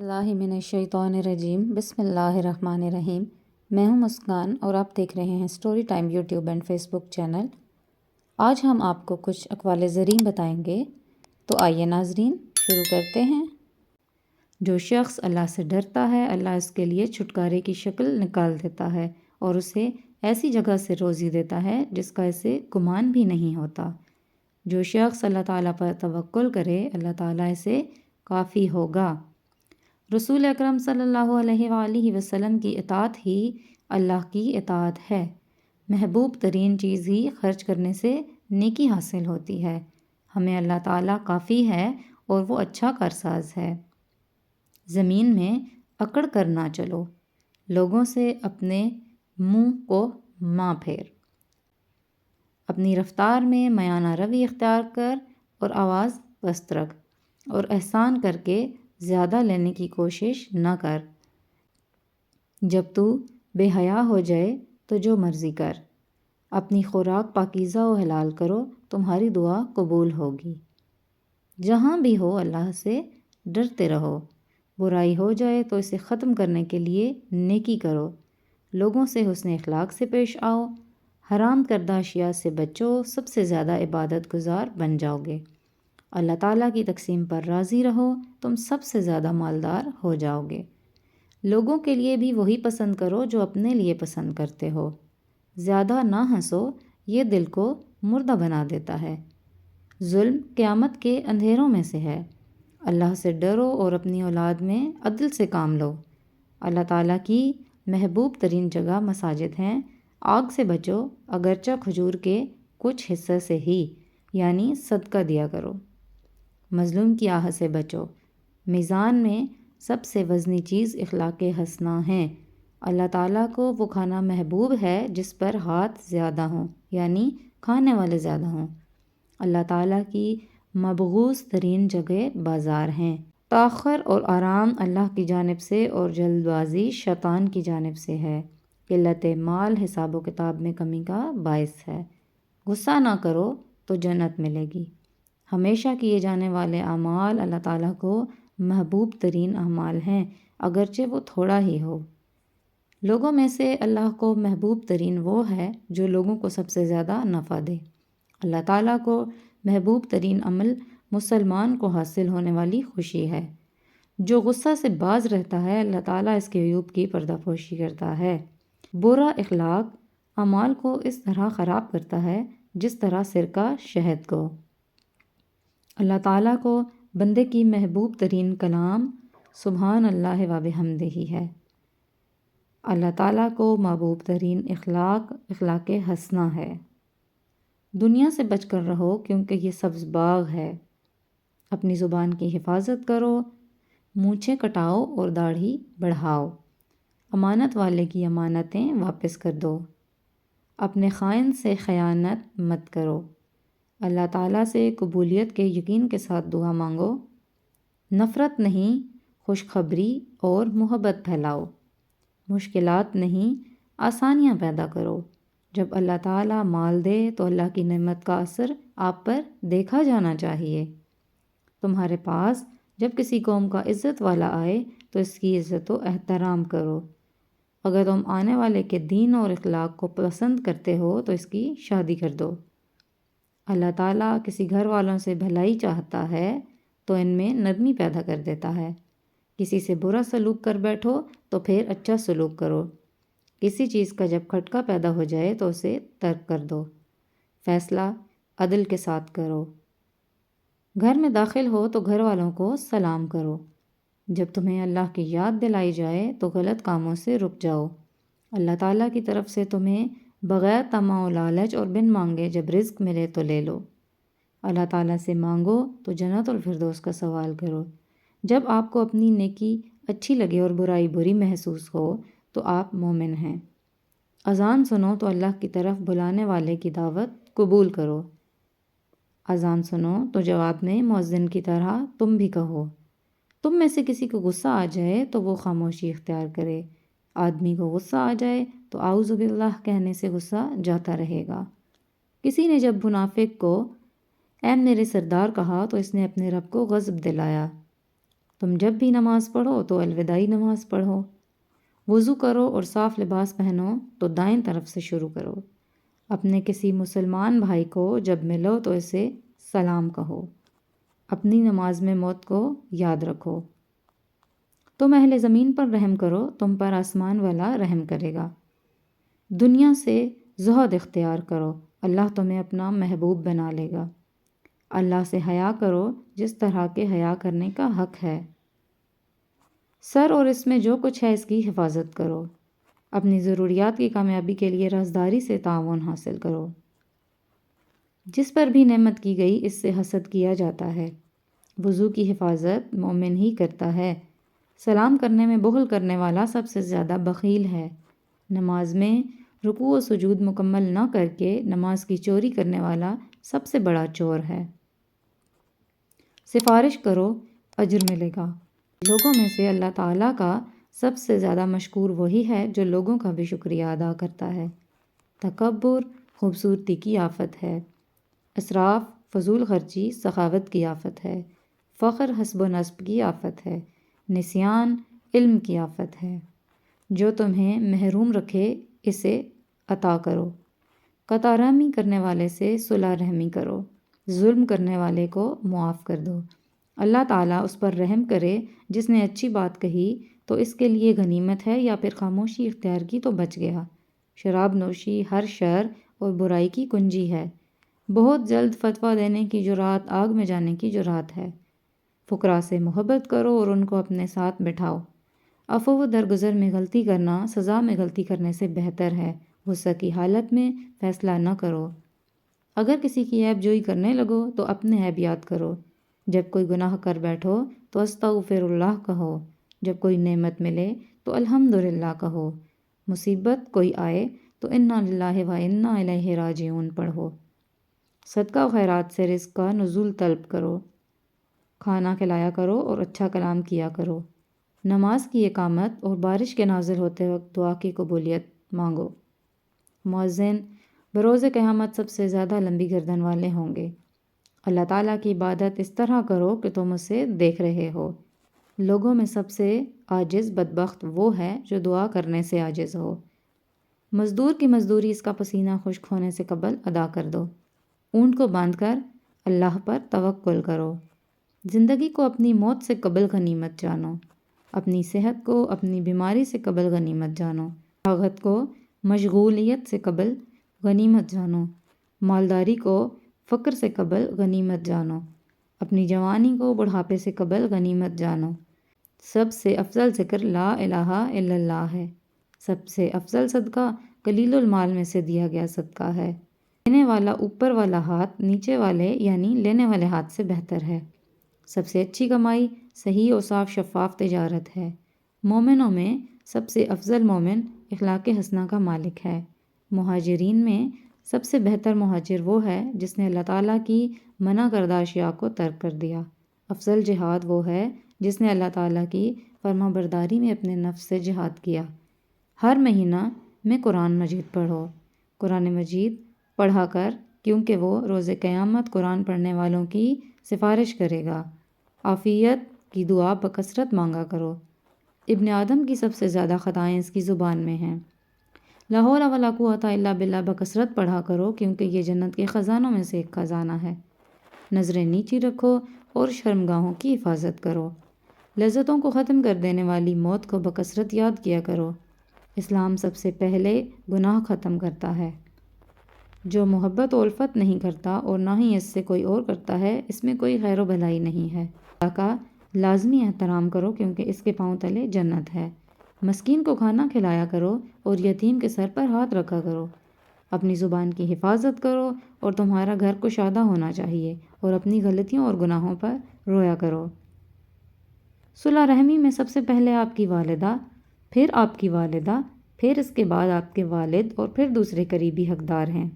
اللہ من الشیطان الرجیم بسم اللہ الرحمن الرحیم۔ میں ہوں مسکان اور آپ دیکھ رہے ہیں story time YouTube and Facebook channel. آج ہم آپ کو کچھ اقوال زرین بتائیں گے، تو آئیے ناظرین شروع کرتے ہیں۔ جو شخص اللہ سے ڈرتا ہے، اللہ اس کے لیے چھٹکارے کی شکل نکال دیتا ہے اور اسے ایسی جگہ سے روزی دیتا ہے جس کا اسے گمان بھی نہیں ہوتا۔ جو شخص اللہ تعالیٰ پر توکل کرے، اللہ تعالیٰ اسے کافی ہوگا۔ رسول اکرم صلی اللہ علیہ وآلہ وسلم کی اطاعت ہی اللہ کی اطاعت ہے۔ محبوب ترین چیز ہی خرچ کرنے سے نیکی حاصل ہوتی ہے۔ ہمیں اللہ تعالیٰ کافی ہے اور وہ اچھا کارساز ہے۔ زمین میں اکڑ کر نہ چلو، لوگوں سے اپنے منہ کو ماں پھیر۔ اپنی رفتار میں میانہ روی اختیار کر اور آواز پست رکھ، اور احسان کر کے زیادہ لینے کی کوشش نہ کر۔ جب تو بے حیا ہو جائے تو جو مرضی کر۔ اپنی خوراک پاکیزہ و حلال کرو، تمہاری دعا قبول ہوگی۔ جہاں بھی ہو اللہ سے ڈرتے رہو۔ برائی ہو جائے تو اسے ختم کرنے کے لیے نیکی کرو۔ لوگوں سے حسن اخلاق سے پیش آؤ۔ حرام کردہ اشیاء سے بچو، سب سے زیادہ عبادت گزار بن جاؤ گے۔ اللہ تعالیٰ کی تقسیم پر راضی رہو، تم سب سے زیادہ مالدار ہو جاؤ گے۔ لوگوں کے لیے بھی وہی پسند کرو جو اپنے لیے پسند کرتے ہو۔ زیادہ نہ ہنسو، یہ دل کو مردہ بنا دیتا ہے۔ ظلم قیامت کے اندھیروں میں سے ہے۔ اللہ سے ڈرو اور اپنی اولاد میں عدل سے کام لو۔ اللہ تعالیٰ کی محبوب ترین جگہ مساجد ہیں۔ آگ سے بچو، اگرچہ کھجور کے کچھ حصے سے ہی، یعنی صدقہ دیا کرو۔ مظلوم کی آہ سے بچو۔ میزان میں سب سے وزنی چیز اخلاق حسنہ ہے۔ اللہ تعالیٰ کو وہ کھانا محبوب ہے جس پر ہاتھ زیادہ ہوں، یعنی کھانے والے زیادہ ہوں۔ اللہ تعالیٰ کی مبغوض ترین جگہ بازار ہیں۔ تاخر اور آرام اللہ کی جانب سے اور جلد بازی شیطان کی جانب سے ہے۔ قلت مال حساب و کتاب میں کمی کا باعث ہے۔ غصہ نہ کرو تو جنت ملے گی۔ ہمیشہ کیے جانے والے اعمال اللہ تعالیٰ کو محبوب ترین اعمال ہیں، اگرچہ وہ تھوڑا ہی ہو۔ لوگوں میں سے اللہ کو محبوب ترین وہ ہے جو لوگوں کو سب سے زیادہ نفع دے۔ اللہ تعالیٰ کو محبوب ترین عمل مسلمان کو حاصل ہونے والی خوشی ہے۔ جو غصہ سے باز رہتا ہے، اللہ تعالیٰ اس کے عیوب کی پردہ پوشی کرتا ہے۔ برا اخلاق اعمال کو اس طرح خراب کرتا ہے جس طرح سرکہ شہد کو۔ اللہ تعالیٰ کو بندے کی محبوب ترین کلام سبحان اللہ و بحمدہ ہے۔ اللہ تعالیٰ کو محبوب ترین اخلاق اخلاق حسنہ ہے۔ دنیا سے بچ کر رہو کیونکہ یہ سبز باغ ہے۔ اپنی زبان کی حفاظت کرو، مونچھیں کٹاؤ اور داڑھی بڑھاؤ۔ امانت والے کی امانتیں واپس کر دو۔ اپنے خائن سے خیانت مت کرو۔ اللہ تعالیٰ سے قبولیت کے یقین کے ساتھ دعا مانگو۔ نفرت نہیں، خوشخبری اور محبت پھیلاؤ۔ مشکلات نہیں، آسانیاں پیدا کرو۔ جب اللہ تعالیٰ مال دے تو اللہ کی نعمت کا اثر آپ پر دیکھا جانا چاہیے۔ تمہارے پاس جب کسی قوم کا عزت والا آئے تو اس کی عزت و احترام کرو۔ اگر تم آنے والے کے دین اور اخلاق کو پسند کرتے ہو تو اس کی شادی کر دو۔ اللہ تعالیٰ کسی گھر والوں سے بھلائی چاہتا ہے تو ان میں نرمی پیدا کر دیتا ہے۔ کسی سے برا سلوک کر بیٹھو تو پھر اچھا سلوک کرو۔ کسی چیز کا جب کھٹکا پیدا ہو جائے تو اسے ترک کر دو۔ فیصلہ عدل کے ساتھ کرو۔ گھر میں داخل ہو تو گھر والوں کو سلام کرو۔ جب تمہیں اللہ کی یاد دلائی جائے تو غلط کاموں سے رک جاؤ۔ اللہ تعالیٰ کی طرف سے تمہیں بغیر طمع و لالچ اور بن مانگے جب رزق ملے تو لے لو۔ اللہ تعالیٰ سے مانگو تو جنت الفردوس کا سوال کرو۔ جب آپ کو اپنی نیکی اچھی لگے اور برائی بری محسوس ہو تو آپ مومن ہیں۔ اذان سنو تو اللہ کی طرف بلانے والے کی دعوت قبول کرو۔ اذان سنو تو جواب میں مؤذن کی طرح تم بھی کہو۔ تم میں سے کسی کو غصہ آ جائے تو وہ خاموشی اختیار کرے۔ آدمی کو غصہ آ جائے تو اعوذ باللہ کہنے سے غصہ جاتا رہے گا۔ کسی نے جب منافق کو اے میرے سردار کہا تو اس نے اپنے رب کو غضب دلایا۔ تم جب بھی نماز پڑھو تو الوداعی نماز پڑھو۔ وضو کرو اور صاف لباس پہنو تو دائیں طرف سے شروع کرو۔ اپنے کسی مسلمان بھائی کو جب ملو تو اسے سلام کہو۔ اپنی نماز میں موت کو یاد رکھو۔ تم اہل زمین پر رحم کرو، تم پر آسمان والا رحم کرے گا۔ دنیا سے زہد اختیار کرو، اللہ تمہیں اپنا محبوب بنا لے گا۔ اللہ سے حیا کرو جس طرح کے حیا کرنے کا حق ہے۔ سر اور اس میں جو کچھ ہے اس کی حفاظت کرو۔ اپنی ضروریات کی کامیابی کے لیے رازداری سے تعاون حاصل کرو۔ جس پر بھی نعمت کی گئی اس سے حسد کیا جاتا ہے۔ وضو کی حفاظت مومن ہی کرتا ہے۔ سلام کرنے میں بخل کرنے والا سب سے زیادہ بخیل ہے۔ نماز میں رکوع و سجود مکمل نہ کر کے نماز کی چوری کرنے والا سب سے بڑا چور ہے۔ سفارش کرو، اجر ملے گا۔ لوگوں میں سے اللہ تعالیٰ کا سب سے زیادہ مشکور وہی ہے جو لوگوں کا بھی شکریہ ادا کرتا ہے۔ تکبر خوبصورتی کی آفت ہے۔ اسراف فضول خرچی سخاوت کی آفت ہے۔ فخر حسب و نسب کی آفت ہے۔ نسیان علم کی آفت ہے۔ جو تمہیں محروم رکھے اسے عطا کرو۔ قطع رحمی کرنے والے سے صلح رحمی کرو۔ ظلم کرنے والے کو معاف کر دو۔ اللہ تعالیٰ اس پر رحم کرے جس نے اچھی بات کہی تو اس کے لیے غنیمت ہے، یا پھر خاموشی اختیار کی تو بچ گیا۔ شراب نوشی ہر شر اور برائی کی کنجی ہے۔ بہت جلد فتویٰ دینے کی جرات آگ میں جانے کی جرات ہے۔ فقراء سے محبت کرو اور ان کو اپنے ساتھ بٹھاؤ۔ عفو و درگزر میں غلطی کرنا سزا میں غلطی کرنے سے بہتر ہے۔ غصہ کی حالت میں فیصلہ نہ کرو۔ اگر کسی کی عیب جوئی کرنے لگو تو اپنے عیب یاد کرو۔ جب کوئی گناہ کر بیٹھو تو استغفر اللہ کہو۔ جب کوئی نعمت ملے تو الحمدللہ کہو۔ مصیبت کوئی آئے تو انا للہ و انا الیہ راجعون پڑھو۔ صدقہ و خیرات سے رزق کا نزول طلب کرو۔ کھانا کھلایا کرو اور اچھا کلام کیا کرو۔ نماز کی اقامت اور بارش کے نازل ہوتے وقت دعا کی قبولیت مانگو۔ مؤذن بروز قیامت سب سے زیادہ لمبی گردن والے ہوں گے۔ اللہ تعالیٰ کی عبادت اس طرح کرو کہ تم اسے دیکھ رہے ہو۔ لوگوں میں سب سے عاجز بدبخت وہ ہے جو دعا کرنے سے عاجز ہو۔ مزدور کی مزدوری اس کا پسینہ خشک ہونے سے قبل ادا کر دو۔ اونٹ کو باندھ کر اللہ پر توکل کرو۔ زندگی کو اپنی موت سے قبل غنیمت جانو۔ اپنی صحت کو اپنی بیماری سے قبل غنیمت جانو۔ طاقت کو مشغولیت سے قبل غنیمت جانو۔ مالداری کو فقر سے قبل غنیمت جانو۔ اپنی جوانی کو بڑھاپے سے قبل غنیمت جانو۔ سب سے افضل ذکر لا الہ الا اللہ ہے۔ سب سے افضل صدقہ قلیل المال میں سے دیا گیا صدقہ ہے۔ دینے والا اوپر والا ہاتھ نیچے والے یعنی لینے والے ہاتھ سے بہتر ہے۔ سب سے اچھی کمائی صحیح اور صاف شفاف تجارت ہے۔ مومنوں میں سب سے افضل مومن اخلاق حسنہ کا مالک ہے۔ مہاجرین میں سب سے بہتر مہاجر وہ ہے جس نے اللہ تعالیٰ کی منع کردہ اشیاء کو ترک کر دیا۔ افضل جہاد وہ ہے جس نے اللہ تعالیٰ کی فرما برداری میں اپنے نفس سے جہاد کیا۔ ہر مہینہ میں قرآن مجید پڑھو۔ قرآن مجید پڑھا کر کیونکہ وہ روز قیامت قرآن پڑھنے والوں کی سفارش کرے گا۔ عافیت کی دعا بکثرت مانگا کرو۔ ابن آدم کی سب سے زیادہ خطائیں اس کی زبان میں ہیں۔ لا حول ولا قوۃ الا باللہ بکثرت پڑھا کرو کیونکہ یہ جنت کے خزانوں میں سے ایک خزانہ ہے۔ نظریں نیچی رکھو اور شرمگاہوں کی حفاظت کرو۔ لذتوں کو ختم کر دینے والی موت کو بکثرت یاد کیا کرو۔ اسلام سب سے پہلے گناہ ختم کرتا ہے۔ جو محبت و الفت نہیں کرتا اور نہ ہی اس سے کوئی اور کرتا ہے اس میں کوئی خیر و بھلائی نہیں ہے۔ اللہ کا لازمی احترام کرو کیونکہ اس کے پاؤں تلے جنت ہے۔ مسکین کو کھانا کھلایا کرو اور یتیم کے سر پر ہاتھ رکھا کرو۔ اپنی زبان کی حفاظت کرو اور تمہارا گھر کشادہ ہونا چاہیے اور اپنی غلطیوں اور گناہوں پر رویا کرو۔ صلہ رحمی میں سب سے پہلے آپ کی والدہ، پھر آپ کی والدہ، پھر اس کے بعد آپ کے والد اور پھر دوسرے قریبی حقدار ہیں۔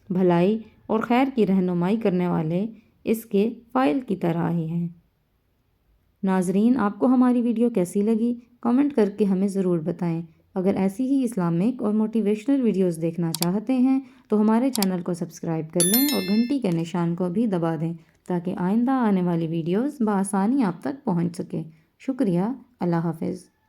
بھلائی اور خیر کی رہنمائی کرنے والے اس کے فاعل کی طرح ہی ہیں۔ ناظرین، آپ کو ہماری ویڈیو کیسی لگی؟ کمنٹ کر کے ہمیں ضرور بتائیں۔ اگر ایسی ہی اسلامک اور موٹیویشنل ویڈیوز دیکھنا چاہتے ہیں تو ہمارے چینل کو سبسکرائب کر لیں اور گھنٹی کے نشان کو بھی دبا دیں تاکہ آئندہ آنے والی ویڈیوز بآسانی آپ تک پہنچ سکے۔ شکریہ، اللہ حافظ۔